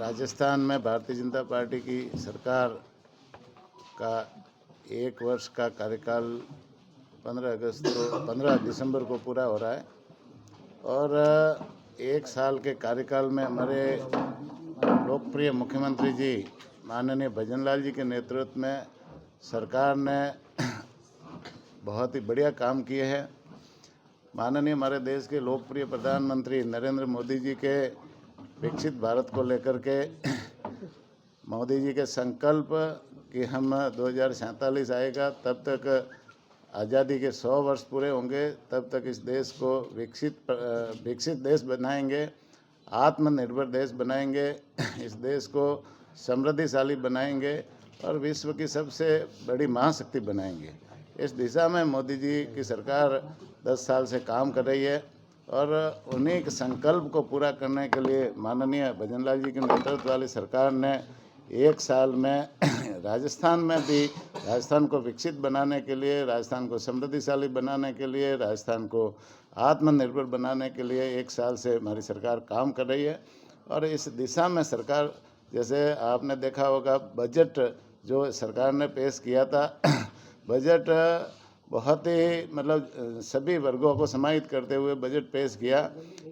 राजस्थान में भारतीय जनता पार्टी की सरकार का 1 वर्ष का कार्यकाल 15 दिसंबर को पूरा हो रहा है और 1 साल के कार्यकाल में हमारे लोकप्रिय मुख्यमंत्री जी माननीय भजनलाल जी के नेतृत्व में सरकार ने बहुत ही बढ़िया काम किए हैं। माननीय हमारे देश के लोकप्रिय प्रधानमंत्री नरेंद्र मोदी जी के विकसित भारत को लेकर के मोदी जी के संकल्प कि हम 2047 आएगा तब तक आज़ादी के 100 वर्ष पूरे होंगे, तब तक इस देश को विकसित देश बनाएंगे, आत्मनिर्भर देश बनाएंगे, इस देश को समृद्धिशाली बनाएंगे और विश्व की सबसे बड़ी महाशक्ति बनाएंगे। इस दिशा में मोदी जी की सरकार 10 साल से काम कर रही है और उन्हीं के संकल्प को पूरा करने के लिए माननीय भजनलाल जी के नेतृत्व वाली सरकार ने 1 साल में राजस्थान में भी राजस्थान को विकसित बनाने के लिए, राजस्थान को समृद्धिशाली बनाने के लिए, राजस्थान को आत्मनिर्भर बनाने के लिए 1 साल से हमारी सरकार काम कर रही है। और इस दिशा में सरकार, जैसे आपने देखा होगा, बजट जो सरकार ने पेश किया था बजट बहुत ही सभी वर्गों को समाहित करते हुए बजट पेश किया,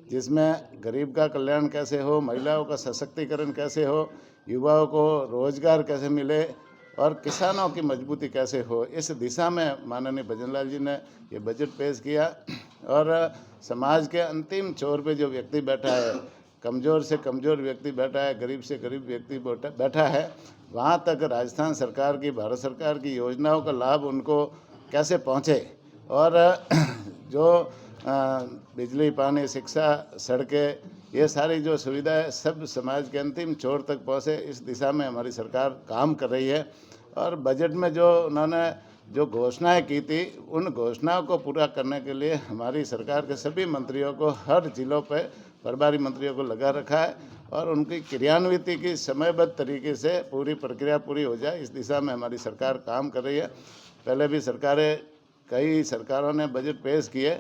जिसमें गरीब का कल्याण कैसे हो, महिलाओं का सशक्तिकरण कैसे हो, युवाओं को रोजगार कैसे मिले और किसानों की मजबूती कैसे हो, इस दिशा में माननीय भजनलाल जी ने ये बजट पेश किया। और समाज के अंतिम छोर पे जो व्यक्ति बैठा है, कमज़ोर से कमज़ोर व्यक्ति बैठा है, गरीब से गरीब व्यक्ति बैठा है, वहाँ तक राजस्थान सरकार की, भारत सरकार की योजनाओं का लाभ उनको कैसे पहुँचे और जो बिजली, पानी, शिक्षा, सड़कें, ये सारी जो सुविधाएं सब समाज के अंतिम छोर तक पहुँचे, इस दिशा में हमारी सरकार काम कर रही है। और बजट में जो उन्होंने जो घोषणाएं की थी, उन घोषणाओं को पूरा करने के लिए हमारी सरकार के सभी मंत्रियों को हर जिलों पर प्रभारी मंत्रियों को लगा रखा है और उनकी क्रियान्विति की समयबद्ध तरीके से पूरी प्रक्रिया पूरी हो जाए, इस दिशा में हमारी सरकार काम कर रही है। पहले भी कई सरकारों ने बजट पेश किए,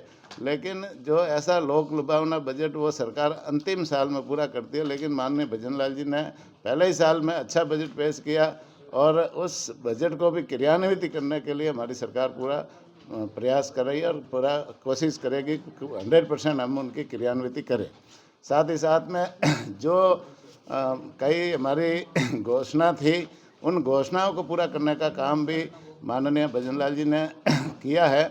लेकिन जो ऐसा लोक लुभावना बजट वो सरकार अंतिम साल में पूरा करती है। लेकिन माननीय भजनलाल जी ने पहले ही साल में अच्छा बजट पेश किया और उस बजट को भी क्रियान्वित करने के लिए हमारी सरकार पूरा प्रयास कर रही है और पूरा कोशिश करेगी 100% हम उनकी क्रियान्वित करें। साथ ही साथ में जो कई हमारी घोषणा थी, उन घोषणाओं को पूरा करने का काम भी माननीय भजनलाल जी ने किया है।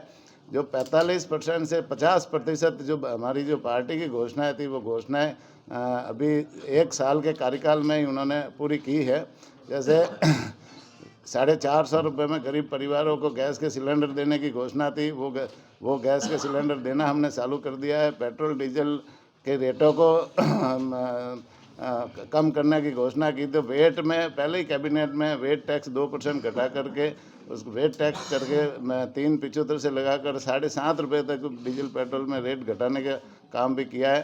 जो 45% से 50% जो हमारी जो पार्टी की घोषणाएं थी, वो घोषणाएं अभी 1 साल के कार्यकाल में ही उन्होंने पूरी की है। जैसे 450 रुपये में गरीब परिवारों को गैस के सिलेंडर देने की घोषणा थी, वो गैस के सिलेंडर देना हमने चालू कर दिया है। पेट्रोल डीजल के रेटों को कम करने की घोषणा की। तो वेट में पहले ही कैबिनेट में वेट टैक्स 2% घटा करके उस वेट टैक्स करके 3.75 से लगाकर 7.5 रुपये तक डीजल पेट्रोल में रेट घटाने का काम भी किया है।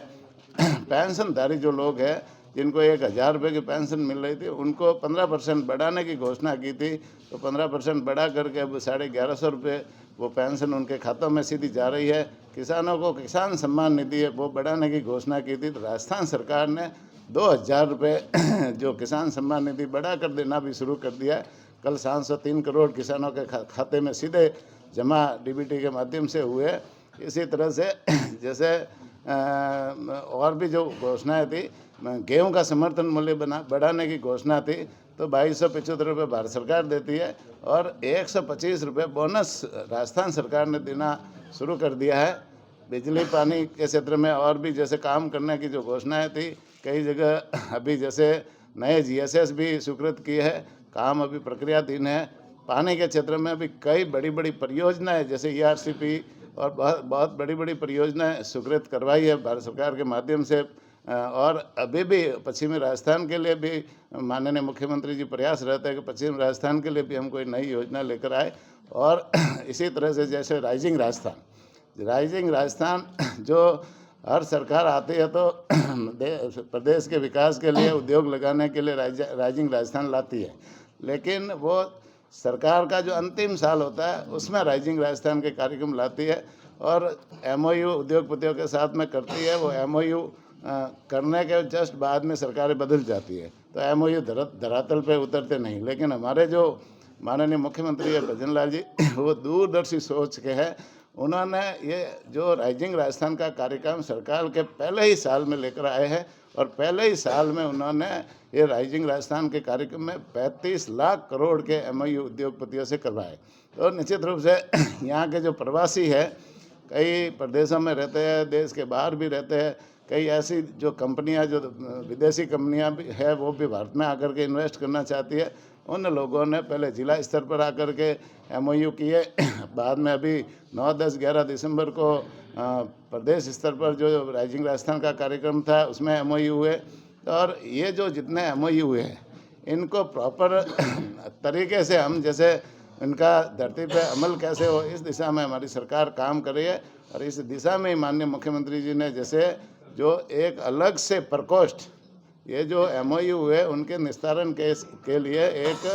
पेंशनधारी जो लोग हैं, जिनको 1000 रुपये की पेंशन मिल रही थी, उनको 15% बढ़ाने की घोषणा की थी। तो 15% बढ़ा करके अब 1150 रुपये वो पेंशन उनके खातों में सीधी जा रही है। किसानों को किसान सम्मान निधि है वो बढ़ाने की घोषणा की थी, तो राजस्थान सरकार ने 2000 रुपये जो किसान सम्मान निधि बढ़ा कर देना भी शुरू कर दिया है। कल 703 करोड़ किसानों के खाते में सीधे जमा डीबीटी के माध्यम से हुए। इसी तरह से जैसे और भी जो घोषणाएं थी, गेहूं का समर्थन मूल्य बढ़ाने की घोषणा थी, तो 2275 रुपये भारत सरकार देती है और 125 रुपये बोनस राजस्थान सरकार ने देना शुरू कर दिया है। बिजली पानी के क्षेत्र में और भी जैसे काम करने की जो घोषणाएं थी, कई जगह अभी जैसे नए GSS भी स्वीकृत किए हैं, काम अभी प्रक्रियाधीन है। पानी के क्षेत्र में भी कई बड़ी बड़ी परियोजनाएं जैसे ERCP और बहुत बड़ी बड़ी परियोजनाएं स्वीकृत करवाई है भारत सरकार के माध्यम से। और अभी भी पश्चिमी राजस्थान के लिए भी माननीय मुख्यमंत्री जी प्रयास रहते हैं कि पश्चिम राजस्थान के लिए भी हम कोई नई योजना लेकर आए। और इसी तरह से जैसे राइजिंग राजस्थान जो हर सरकार आती है तो प्रदेश के विकास के लिए, उद्योग लगाने के लिए राइजिंग राजस्थान लाती है, लेकिन वो सरकार का जो अंतिम साल होता है उसमें राइजिंग राजस्थान के कार्यक्रम लाती है और MOU उद्योगपतियों के साथ में करती है। वो MOU करने के जस्ट बाद में सरकारें बदल जाती है, तो एमओयू धरातल पे उतरते नहीं। लेकिन हमारे जो माननीय मुख्यमंत्री है भजन लाल जी वो दूरदर्शी सोच के है। उन्होंने ये जो राइजिंग राजस्थान का कार्यक्रम सरकार के पहले ही साल में लेकर आए हैं और पहले ही साल में उन्होंने ये राइजिंग राजस्थान के कार्यक्रम में 35 लाख करोड़ के एमओयू उद्योगपतियों से करवाए। तो निश्चित रूप से यहाँ के जो प्रवासी है, कई प्रदेशों में रहते हैं, देश के बाहर भी रहते हैं, कई ऐसी जो कंपनियां, जो विदेशी कंपनियां भी है, वो भी भारत में आकर के इन्वेस्ट करना चाहती है। उन लोगों ने पहले जिला स्तर पर आकर के एमओयू किए, बाद में अभी 9, 10, 11 दिसंबर को प्रदेश स्तर पर जो राइजिंग राजस्थान का कार्यक्रम था उसमें एमओयू हुए। और ये जो जितने एमओयू हुए हैं इनको प्रॉपर तरीके से हम जैसे इनका धरती पे अमल कैसे हो, इस दिशा में हमारी सरकार काम कर रही है। और इस दिशा में माननीय मुख्यमंत्री जी ने जैसे जो एक अलग से प्रकोष्ठ, ये जो एमओयू हुए उनके निस्तारण के लिए एक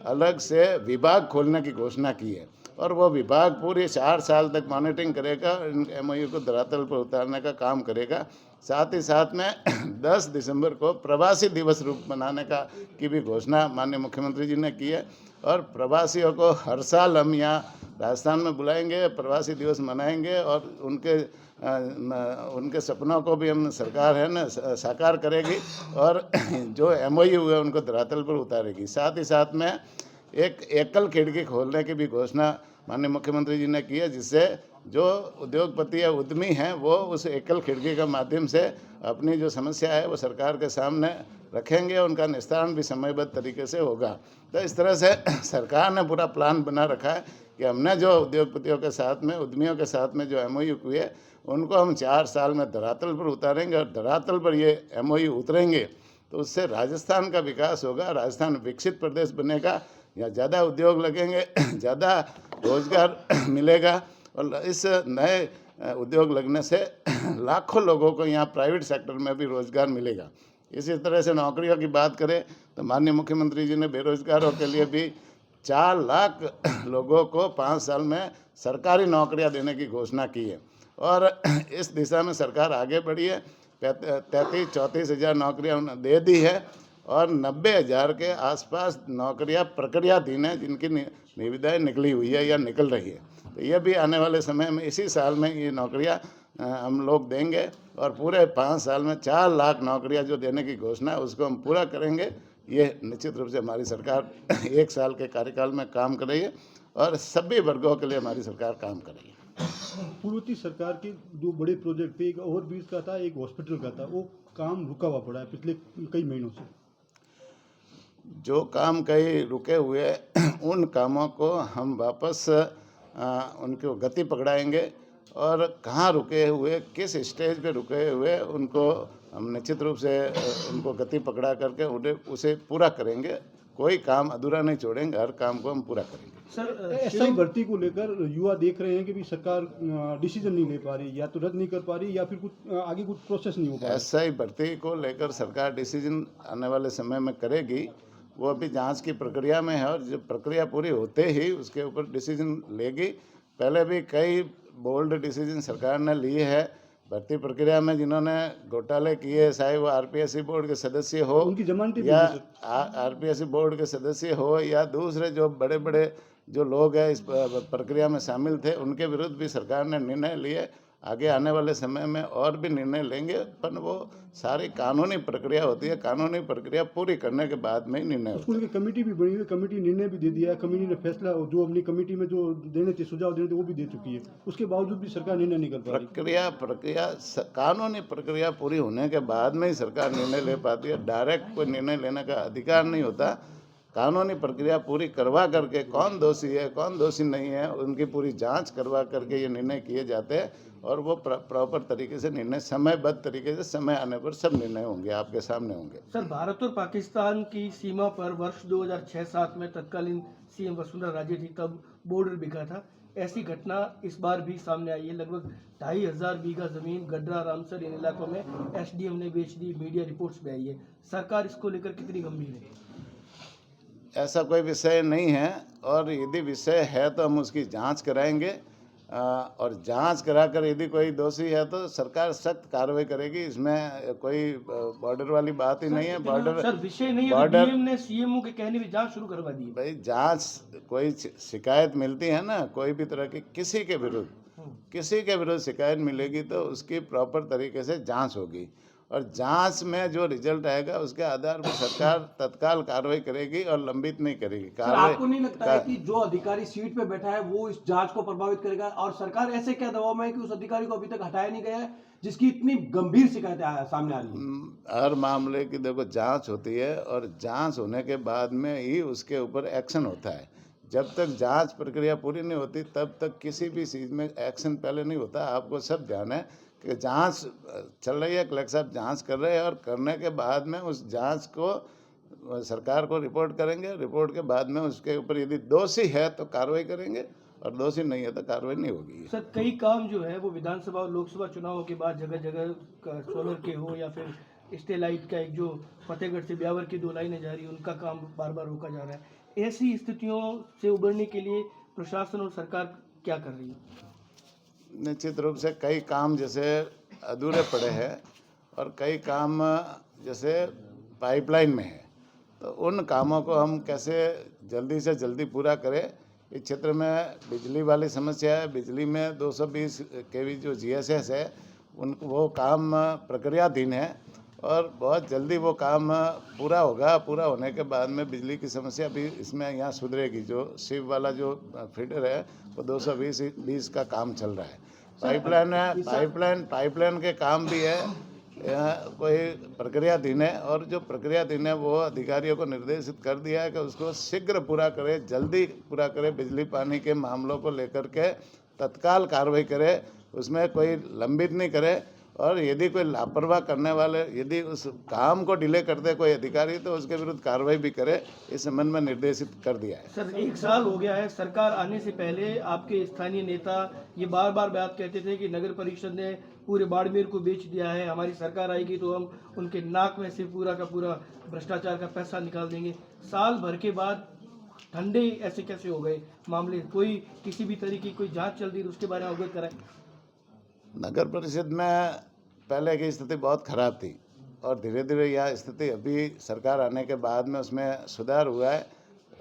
अलग से विभाग खोलने की घोषणा की है। और वो विभाग पूरे 4 साल तक मॉनिटरिंग करेगा, इन एमओयू को धरातल पर उतारने का काम करेगा। साथ ही साथ में 10 दिसंबर को प्रवासी दिवस रूप मनाने की भी घोषणा माननीय मुख्यमंत्री जी ने की है। और प्रवासियों को हर साल हम यहाँ राजस्थान में बुलाएंगे, प्रवासी दिवस मनाएंगे और उनके सपनों को भी हम सरकार है ना साकार करेगी और जो एमओयू है उनको धरातल पर उतारेगी। साथ ही साथ में एक एकल खिड़की खोलने की भी घोषणा माननीय मुख्यमंत्री जी ने की है, जिससे जो उद्योगपति या उद्यमी हैं वो उस एकल खिड़की के माध्यम से अपनी जो समस्या है वो सरकार के सामने रखेंगे, उनका निस्तारण भी समयबद्ध तरीके से होगा। तो इस तरह से सरकार ने पूरा प्लान बना रखा है कि हमने जो उद्योगपतियों के साथ में, उद्यमियों के साथ में जो एमओयू हुए उनको हम 4 साल में धरातल पर उतारेंगे। और धरातल पर ये एमओयू उतरेंगे तो उससे राजस्थान का विकास होगा, राजस्थान विकसित प्रदेश बनेगा, यहाँ ज़्यादा उद्योग लगेंगे, ज़्यादा रोजगार मिलेगा। और इस नए उद्योग लगने से लाखों लोगों को यहाँ प्राइवेट सेक्टर में भी रोजगार मिलेगा। इसी तरह से नौकरियों की बात करें तो माननीय मुख्यमंत्री जी ने बेरोजगारों के लिए भी 4 लाख लोगों को 5 साल में सरकारी नौकरियां देने की घोषणा की है। और इस दिशा में सरकार आगे बढ़ी है। 33-34 हज़ार नौकरियाँ उन्होंने दे दी है और 90,000 के आसपास नौकरियां प्रक्रियाधीन है, जिनकी निविदाएँ निकली हुई है या निकल रही है। तो ये भी आने वाले समय में इसी साल में ये नौकरियां हम लोग देंगे और पूरे 5 साल में 4 लाख नौकरियां जो देने की घोषणा है उसको हम पूरा करेंगे। ये निश्चित रूप से हमारी सरकार 1 साल के कार्यकाल में काम कर रही है और सभी वर्गों के लिए हमारी सरकार काम कर रही है। पूर्ववर्ती सरकार के 2 बड़े प्रोजेक्ट थे, एक ओवरब्रिज का था, एक हॉस्पिटल का था, वो काम रुका हुआ पड़ा है पिछले कई महीनों से। जो काम कई रुके हुए उन कामों को हम वापस उनको गति पकड़ाएंगे और कहाँ रुके हुए, किस स्टेज पे रुके हुए, उनको हम निश्चित रूप से उनको गति पकड़ा करके उन्हें उसे पूरा करेंगे। कोई काम अधूरा नहीं छोड़ेंगे, हर काम को हम पूरा करेंगे। सर, एसआई भर्ती को लेकर युवा देख रहे हैं कि भी सरकार डिसीजन नहीं ले पा रही, या तो रद्द नहीं कर पा रही या फिर कुछ आगे कुछ प्रोसेस नहीं हो पा रहा। एसआई भर्ती को लेकर सरकार डिसीजन आने वाले समय में करेगी। वो अभी जांच की प्रक्रिया में है और जब प्रक्रिया पूरी होते ही उसके ऊपर डिसीजन लेगी। पहले भी कई बोल्ड डिसीजन सरकार ने लिए है भर्ती प्रक्रिया में, जिन्होंने घोटाले किए, चाहे वो आरपीएससी बोर्ड के सदस्य हो उनकी जमानत या आरपीएससी बोर्ड के सदस्य हो या दूसरे जो बड़े बड़े जो लोग हैं इस प्रक्रिया में शामिल थे, उनके विरुद्ध भी सरकार ने निर्णय लिए। आगे आने वाले समय में और भी निर्णय लेंगे, पर वो सारी कानूनी प्रक्रिया होती है, कानूनी प्रक्रिया पूरी करने के बाद में ही निर्णय होता है। स्कूल की कमेटी भी बनी हुई, कमेटी निर्णय भी दे दिया है, कमेटी ने फैसला जो अपनी कमेटी में जो देने थे, सुझाव देने थे, वो भी दे चुकी है। उसके बावजूद भी सरकार निर्णय नहीं कर पा रही। कानूनी प्रक्रिया पूरी होने के बाद में ही सरकार निर्णय ले पाती है। डायरेक्ट कोई निर्णय लेने का अधिकार नहीं होता। कानूनी प्रक्रिया पूरी करवा करके कौन दोषी है कौन दोषी नहीं है उनकी पूरी जांच करवा करके ये निर्णय किए जाते हैं और वो प्रॉपर तरीके से निर्णय समयबद्ध तरीके से समय आने पर सब निर्णय होंगे, आपके सामने होंगे। सर, भारत और पाकिस्तान की सीमा पर वर्ष 2006-07 में तत्कालीन सीएम वसुंधरा राजे थी, तब बॉर्डर बिका था। ऐसी घटना इस बार भी सामने आई है। लगभग 2,500 बीघा जमीन गड्रा, रामसर इन इलाकों में एसडीएम ने बेच दी, मीडिया रिपोर्ट्स में आई है। सरकार इसको लेकर कितनी गंभीर है? ऐसा कोई विषय नहीं है और यदि विषय है तो हम उसकी जांच कराएंगे। और जांच कराकर यदि कोई दोषी है तो सरकार सख्त कार्रवाई करेगी। इसमें कोई बॉर्डर वाली बात ही नहीं है। बॉर्डर सर विषय नहीं है, बॉर्डर डीएम ने सीएमओ के कहने पे जांच शुरू करवा दी है। भाई जांच, कोई शिकायत मिलती है ना कोई भी तरह की किसी के विरुद्ध शिकायत मिलेगी तो उसकी प्रॉपर तरीके से जांच होगी और जांच में जो रिजल्ट आएगा उसके आधार पर सरकार तत्काल कार्रवाई करेगी और लंबित नहीं करेगी। सर, आपको नहीं लगता है कि जो अधिकारी सीट पे बैठा है वो इस जांच को प्रभावित करेगा और सरकार ऐसे क्या दबाव में है कि उस अधिकारी को अभी तक हटाया नहीं गया है जिसकी इतनी गंभीर शिकायतें सामने आ रही है? हर मामले की देखो जांच होती है और जांच होने के बाद में ही उसके ऊपर एक्शन होता है। जब तक जांच प्रक्रिया पूरी नहीं होती तब तक किसी भी चीज़ में एक्शन पहले नहीं होता। आपको सब ध्यान है कि जांच चल रही है, कलेक्टर साहब जांच कर रहे हैं और करने के बाद में उस जांच को सरकार को रिपोर्ट करेंगे। रिपोर्ट के बाद में उसके ऊपर यदि दोषी है तो कार्रवाई करेंगे और दोषी नहीं है तो कार्रवाई नहीं होगी। सर कई काम जो है वो विधानसभा और लोकसभा चुनावों के बाद जगह जगह सोलर के हो या फिर स्टेलाइट का एक जो फतेहगढ़ से ब्यावर की 2 लाइनें जा रही है उनका काम बार बार रोका जा रहा है। ऐसी स्थितियों से उबरने के लिए प्रशासन और सरकार क्या कर रही है? निश्चित रूप से कई काम जैसे अधूरे पड़े हैं और कई काम जैसे पाइपलाइन में है तो उन कामों को हम कैसे जल्दी से जल्दी पूरा करें। इस क्षेत्र में बिजली वाली समस्या है। बिजली में 220 kV जो GSS है वो काम प्रक्रियाधीन है और बहुत जल्दी वो काम पूरा होगा। पूरा होने के बाद में बिजली की समस्या भी इसमें यहाँ सुधरेगी। जो शिव वाला जो फीडर है वो 220 का काम चल रहा है। पाइपलाइन के काम भी है, यहाँ कोई प्रक्रियाधीन है और जो प्रक्रियाधीन है वो अधिकारियों को निर्देशित कर दिया है कि उसको शीघ्र पूरा करे, जल्दी पूरा करे। बिजली पानी के मामलों को लेकर के तत्काल कार्रवाई करे, उसमें कोई लंबित नहीं करे और यदि कोई लापरवाह करने वाले यदि उस काम को डिले करते कोई अधिकारी तो उसके विरुद्ध कार्रवाई भी करे। इस संबंध में निर्देशित कर दिया है। सर 1 साल हो गया है, सरकार आने से पहले आपके स्थानीय नेता ये बार बार बात कहते थे कि नगर परिषद ने पूरे बाड़मेर को बेच दिया है, हमारी सरकार आएगी तो हम उनके नाक में से पूरा का पूरा भ्रष्टाचार का पैसा निकाल देंगे। साल भर के बाद ठंडे ऐसे कैसे हो गए मामले? कोई किसी भी तरीके की कोई जांच चल रही है उसके बारे में अवगत कराएं। नगर परिषद में पहले की स्थिति बहुत खराब थी और धीरे धीरे यह स्थिति अभी सरकार आने के बाद में उसमें सुधार हुआ है।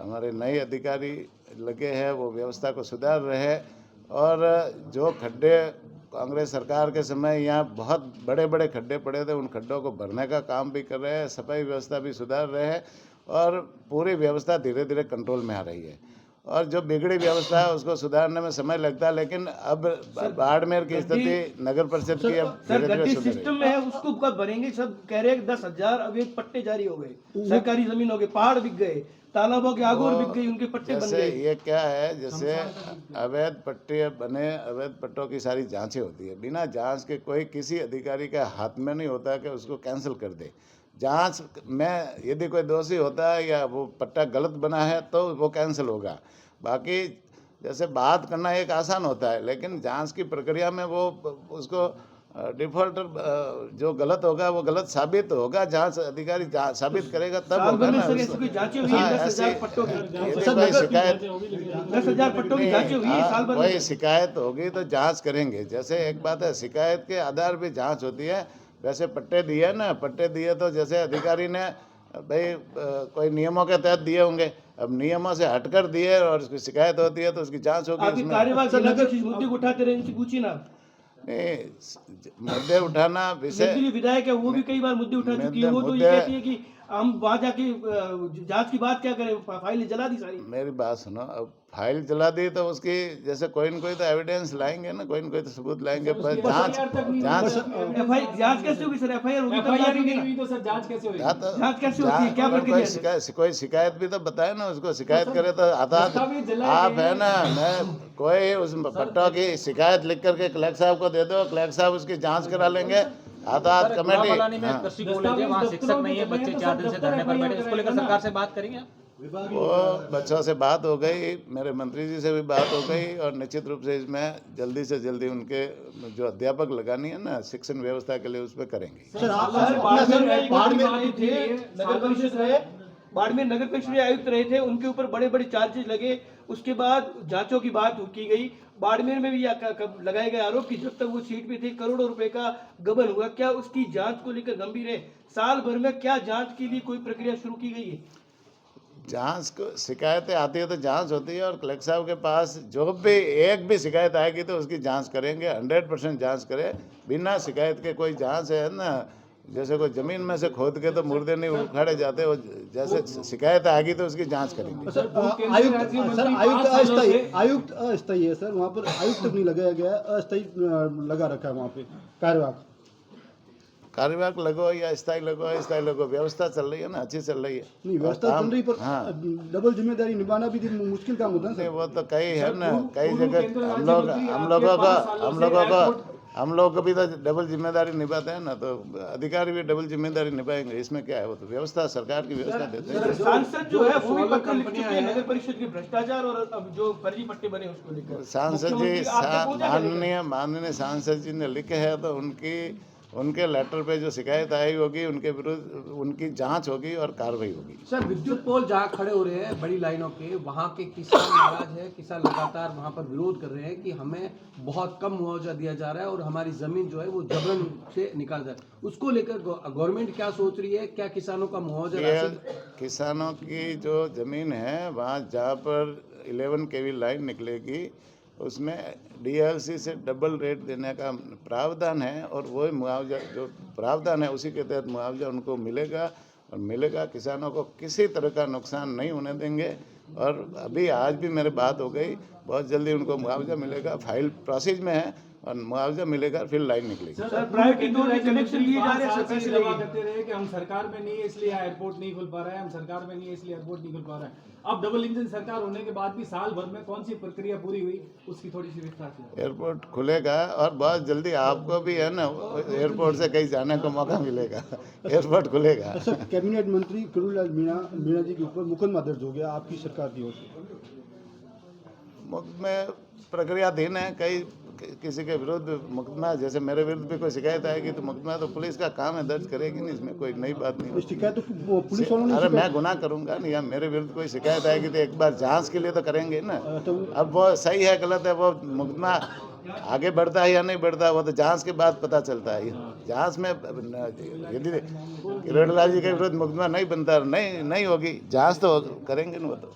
हमारे नए अधिकारी लगे हैं, वो व्यवस्था को सुधार रहे हैं और जो खड्डे कांग्रेस सरकार के समय यहाँ बहुत बड़े बड़े खड्डे पड़े थे उन खड्डों को भरने का काम भी कर रहे हैं। सफाई व्यवस्था भी सुधार रहे हैं और पूरी व्यवस्था धीरे धीरे कंट्रोल में आ रही है और जो बिगड़ी व्यवस्था है उसको सुधारने में समय लगता है। लेकिन अब बाड़मेर की स्थिति नगर परिषद की अब सर गड्डी सिस्टम में है उसको कब भरेंगे? सब कह रहे हैं 10,000 अवैध पट्टे जारी हो गए, सरकारी जमीन हो गए, पहाड़ बिक गए, तालाबों के आगोर बिक गई, उनके पट्टे बन गए। ये क्या है, जैसे अवैध पट्टे बने, अवैध पट्टों की सारी जांचें होती है। बिना जांच के कोई किसी अधिकारी के हाथ में नहीं होता कि उसको कैंसिल कर दे। जांच में यदि कोई दोषी होता है या वो पट्टा गलत बना है तो वो कैंसिल होगा। बाकी जैसे बात करना एक आसान होता है लेकिन जांच की प्रक्रिया में वो उसको डिफॉल्टर जो गलत होगा वो गलत साबित होगा। जांच अधिकारी साबित करेगा तब होगा ना। कोई शिकायत होगी तो जांच करेंगे। जैसे एक बात है, शिकायत के आधार पे जांच होती है। वैसे पट्टे दिए ना, पट्टे दिए तो जैसे अधिकारी ने भाई कोई नियमों के तहत दिए होंगे, अब नियमों से हटकर दिए और उसकी शिकायत होती है तो उसकी जांच होगी। मुद्दे उठाते रहे, इनसे पूछिए ना। नहीं, मुद्दे उठाना विषय विधायक है वो भी कई बार मुद्दे उठा चुकी है। वो तो ये कहती है कि हम वहाँ जाके जांच की बात क्या करें, फाइल जला दी सारी। मेरी बात सुनो, अब फाइल जला दी तो उसकी जैसे कोई न कोई तो एविडेंस लाएंगे ना, कोई न कोई तो सबूत लाएंगे। पर जांच कैसे होगी सर? FIR होगी तो सर जांच कैसे होगी? जांच कैसे होती है? क्या प्रक्रिया? कोई शिकायत भी तो बताए ना उसको। शिकायत करे तो आप है ना, मैं कोई उस पट्टों की शिकायत लिख करके कलेक्टर साहब को दे दो, कलेक्टर साहब उसकी जांच करा लेंगे। आधार कमेटी में कृषि कॉलेज है, वहाँ शिक्षक नहीं है, बच्चे 4 दिन से धरने पर बैठे, इसको लेकर सरकार से बात करेंगे आप? वो बच्चों से बात हो गई, मेरे मंत्री जी से भी बात हो गई और निश्चित रूप से इसमें जल्दी से जल्दी उनके जो अध्यापक लगानी है ना शिक्षण व्यवस्था के लिए उस पर करेंगे। बाड़मेर नगर परिषद आयुक्त रहे थे, उनके ऊपर बड़े बड़े चार्जेस लगे, उसके बाद जांचों की बात की गई, बाड़मेर में भी लगाए गए आरोप कि जब तक वो सीट पे थे करोड़ों रुपए का गबन हुआ। क्या उसकी जांच को लेकर गंभीर है? साल भर में क्या जांच के लिए कोई प्रक्रिया शुरू की गई है? जांच को शिकायतें आती है तो जांच होती है, और कलेक्टर साहब के पास जो भी एक भी शिकायत आएगी तो उसकी जांच करेंगे, 100% जांच करें। बिना शिकायत के कोई जांच है ना, जैसे कोई जमीन में से खोद के तो मुर्दे नहीं उखाड़े जाते, वो जैसे शिकायत आएगी तो उसकी जांच करेंगे। आयुक्त अस्थायी है सर, वहाँ पर आयुक्त नहीं लगाया गया है, अस्थायी लगा रखा है वहाँ पे कार्यवाहक लगो या स्थायी लगो, व्यवस्था चल रही है ना, अच्छी चल रही है। नहीं, व्यवस्था चल रही, पर हाँ, डबल जिम्मेदारी निभाना भी मुश्किल काम होता है नहीं सर। वो तो कई है ना, कई जगह हम लोग को भी तो डबल जिम्मेदारी निभाते हैं ना, तो अधिकारी भी डबल जिम्मेदारी निभाएंगे, इसमें क्या है? वो तो व्यवस्था, सरकार की व्यवस्था देते हैं। सांसद जो है वो भी पत्र लिख चुके हैं नगर परिषद के भ्रष्टाचार और अब जो फर्जी पट्टे बने उसको लेकर। सांसद जी, माननीय सांसद जी ने लिखे हैं, तो उनके लेटर पे जो शिकायत आई होगी उनके विरुद्ध उनकी जांच होगी और कार्रवाई होगी। सर, विद्युत पोल जहाँ खड़े हो रहे हैं बड़ी लाइनों के, वहाँ के किसान नाराज है। किसान लगातार वहाँ पर विरोध कर रहे हैं कि हमें बहुत कम मुआवजा दिया जा रहा है और हमारी जमीन जो है वो जबरन से निकाल जाए। उसको लेकर गवर्नमेंट क्या सोच रही है? क्या किसानों का मुआवजा? किसानों की जो जमीन है वहाँ जहाँ पर 11 kV लाइन निकलेगी उसमें डीएलसी से डबल रेट देने का प्रावधान है, और वही मुआवजा जो प्रावधान है उसी के तहत मुआवजा उनको मिलेगा, और मिलेगा। किसानों को किसी तरह का नुकसान नहीं होने देंगे, और अभी आज भी मेरी बात हो गई, बहुत जल्दी उनको मुआवजा मिलेगा, फाइल प्रोसेस में है और मुआवजा मिलेगा, फिर लाइन निकलेगी। सर, प्रायोरिटी दो कनेक्शन लिए जा रहे हैं, सरकार से दावा करते रहे कि हम सरकार में नहीं है इसलिए एयरपोर्ट नहीं खुल पा रहा है, हम सरकार में नहीं है इसलिए एयरपोर्ट नहीं खुल पा रहा है। अब डबल इंजन सरकार होने के बाद भी साल भर में कौन सी प्रक्रिया पूरी हुई, उसकी थोड़ी सी विस्तार से। एयरपोर्ट खुलेगा और बहुत जल्दी आपको भी है ना एयरपोर्ट से कहीं जाने का मौका मिलेगा। एयरपोर्ट खुलेगा। सर, कैबिनेट मंत्री करुणलाल मीणा जी के ऊपर मुकदमा दर्ज हो गया आपकी सरकार की ओर से। मुकदमे प्रक्रियाधीन है, कई किसी के विरुद्ध मुकदमा, जैसे मेरे विरुद्ध भी कोई शिकायत आएगी तो मुकदमा तो पुलिस का काम है, दर्ज करेगी नहीं, इसमें कोई नई बात नहीं। शिकायत तो पुलिस वालों ने, अरे मैं गुनाह करूंगा नहीं, या मेरे विरुद्ध कोई शिकायत आएगी तो एक बार जांच के लिए तो करेंगे ना। अब वो सही है गलत है, वो मुकदमा आगे बढ़ता है या नहीं बढ़ता, वो तो जांच के बाद पता चलता है। जांच में यदि किरणलाल जी के विरुद्ध मुकदमा नहीं बनता, नहीं होगी जांच तो करेंगे ना वो तो।